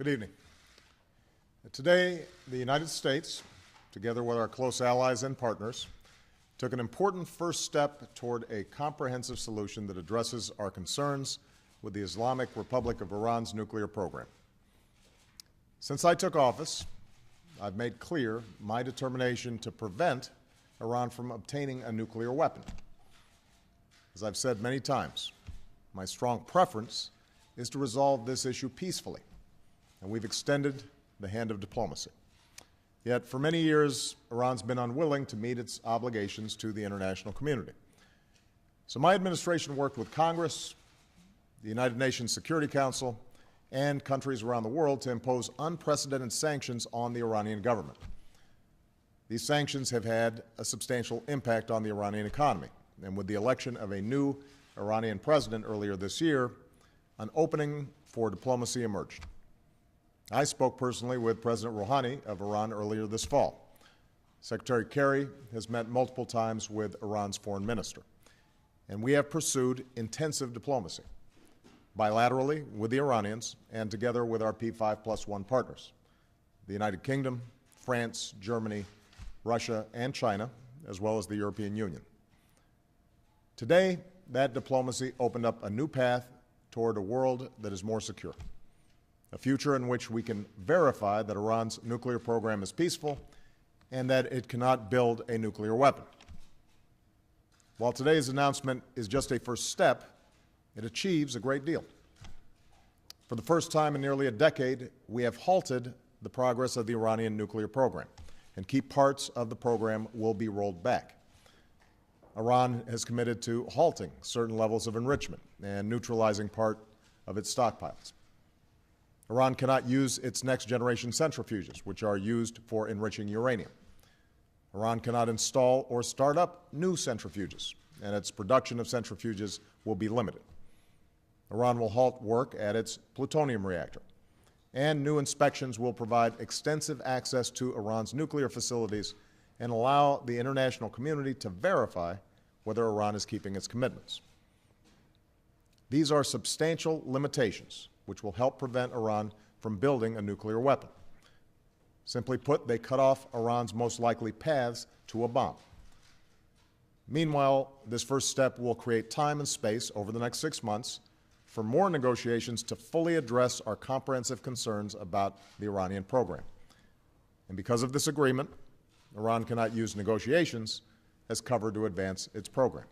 Good evening. Today, the United States, together with our close allies and partners, took an important first step toward a comprehensive solution that addresses our concerns with the Islamic Republic of Iran's nuclear program. Since I took office, I've made clear my determination to prevent Iran from obtaining a nuclear weapon. As I've said many times, my strong preference is to resolve this issue peacefully, and we've extended the hand of diplomacy. Yet, for many years, Iran's been unwilling to meet its obligations to the international community. So my administration worked with Congress, the United Nations Security Council, and countries around the world to impose unprecedented sanctions on the Iranian government. These sanctions have had a substantial impact on the Iranian economy, and with the election of a new Iranian president earlier this year, an opening for diplomacy emerged. I spoke personally with President Rouhani of Iran earlier this fall. Secretary Kerry has met multiple times with Iran's foreign minister, and we have pursued intensive diplomacy, bilaterally with the Iranians and together with our P5+1 partners, the United Kingdom, France, Germany, Russia, and China, as well as the European Union. Today, that diplomacy opened up a new path toward a world that is more secure, a future in which we can verify that Iran's nuclear program is peaceful and that it cannot build a nuclear weapon. While today's announcement is just a first step, it achieves a great deal. For the first time in nearly a decade, we have halted the progress of the Iranian nuclear program, and key parts of the program will be rolled back. Iran has committed to halting certain levels of enrichment and neutralizing part of its stockpiles. Iran cannot use its next-generation centrifuges, which are used for enriching uranium. Iran cannot install or start up new centrifuges, and its production of centrifuges will be limited. Iran will halt work at its plutonium reactor, and new inspections will provide extensive access to Iran's nuclear facilities and allow the international community to verify whether Iran is keeping its commitments. These are substantial limitations which will help prevent Iran from building a nuclear weapon. Simply put, they cut off Iran's most likely paths to a bomb. Meanwhile, this first step will create time and space over the next 6 months for more negotiations to fully address our comprehensive concerns about the Iranian program. And because of this agreement, Iran cannot use negotiations as cover to advance its program.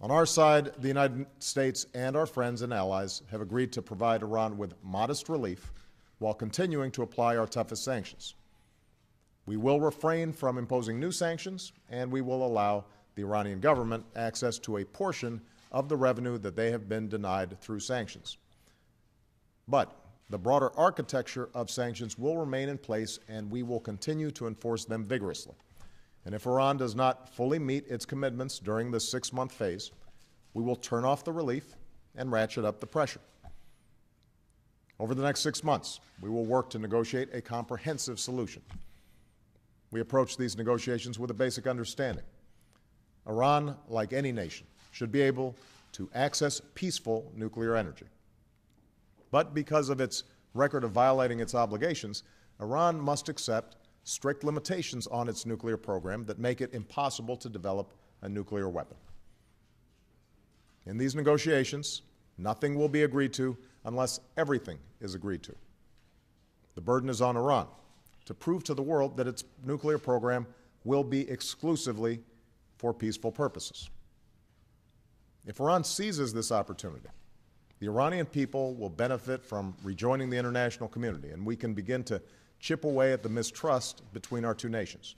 On our side, the United States and our friends and allies have agreed to provide Iran with modest relief while continuing to apply our toughest sanctions. We will refrain from imposing new sanctions, and we will allow the Iranian government access to a portion of the revenue that they have been denied through sanctions. But the broader architecture of sanctions will remain in place, and we will continue to enforce them vigorously. And if Iran does not fully meet its commitments during this 6-month phase, we will turn off the relief and ratchet up the pressure. Over the next 6 months, we will work to negotiate a comprehensive solution. We approach these negotiations with a basic understanding. Iran, like any nation, should be able to access peaceful nuclear energy. But because of its record of violating its obligations, Iran must accept strict limitations on its nuclear program that make it impossible to develop a nuclear weapon. In these negotiations, nothing will be agreed to unless everything is agreed to. The burden is on Iran to prove to the world that its nuclear program will be exclusively for peaceful purposes. If Iran seizes this opportunity, the Iranian people will benefit from rejoining the international community, and we can begin to chip away at the mistrust between our two nations.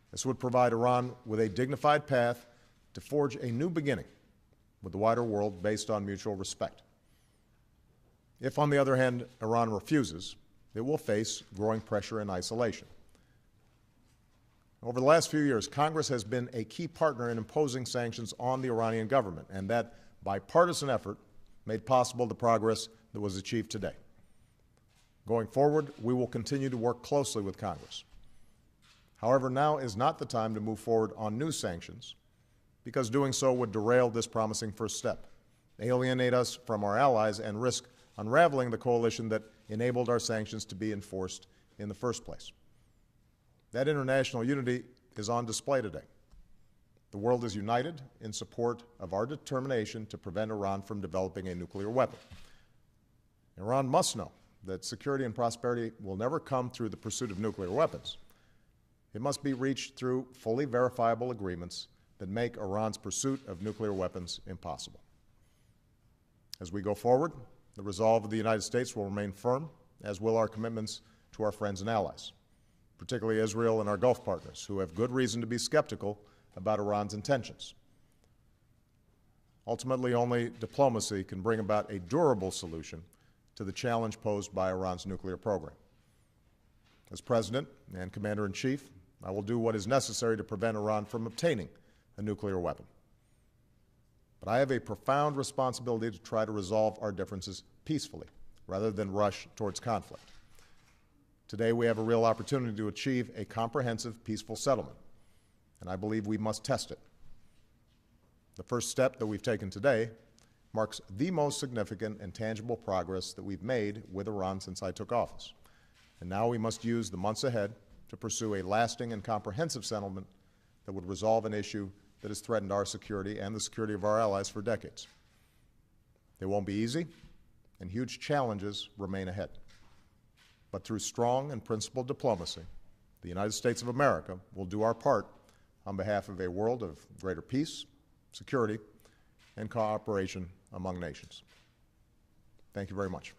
This would provide Iran with a dignified path to forge a new beginning with the wider world based on mutual respect. If, on the other hand, Iran refuses, it will face growing pressure and isolation. Over the last few years, Congress has been a key partner in imposing sanctions on the Iranian government, and that bipartisan effort made possible the progress that was achieved today. Going forward, we will continue to work closely with Congress. However, now is not the time to move forward on new sanctions, because doing so would derail this promising first step, alienate us from our allies, and risk unraveling the coalition that enabled our sanctions to be enforced in the first place. That international unity is on display today. The world is united in support of our determination to prevent Iran from developing a nuclear weapon. Iran must know that security and prosperity will never come through the pursuit of nuclear weapons. It must be reached through fully verifiable agreements that make Iran's pursuit of nuclear weapons impossible. As we go forward, the resolve of the United States will remain firm, as will our commitments to our friends and allies, particularly Israel and our Gulf partners, who have good reason to be skeptical about Iran's intentions. Ultimately, only diplomacy can bring about a durable solution to the challenge posed by Iran's nuclear program. As President and Commander-in-Chief, I will do what is necessary to prevent Iran from obtaining a nuclear weapon. But I have a profound responsibility to try to resolve our differences peacefully, rather than rush towards conflict. Today, we have a real opportunity to achieve a comprehensive, peaceful settlement, and I believe we must test it. The first step that we've taken today marks the most significant and tangible progress that we've made with Iran since I took office. And now we must use the months ahead to pursue a lasting and comprehensive settlement that would resolve an issue that has threatened our security and the security of our allies for decades. They won't be easy, and huge challenges remain ahead. But through strong and principled diplomacy, the United States of America will do our part on behalf of a world of greater peace, security, and cooperation among nations. Thank you very much.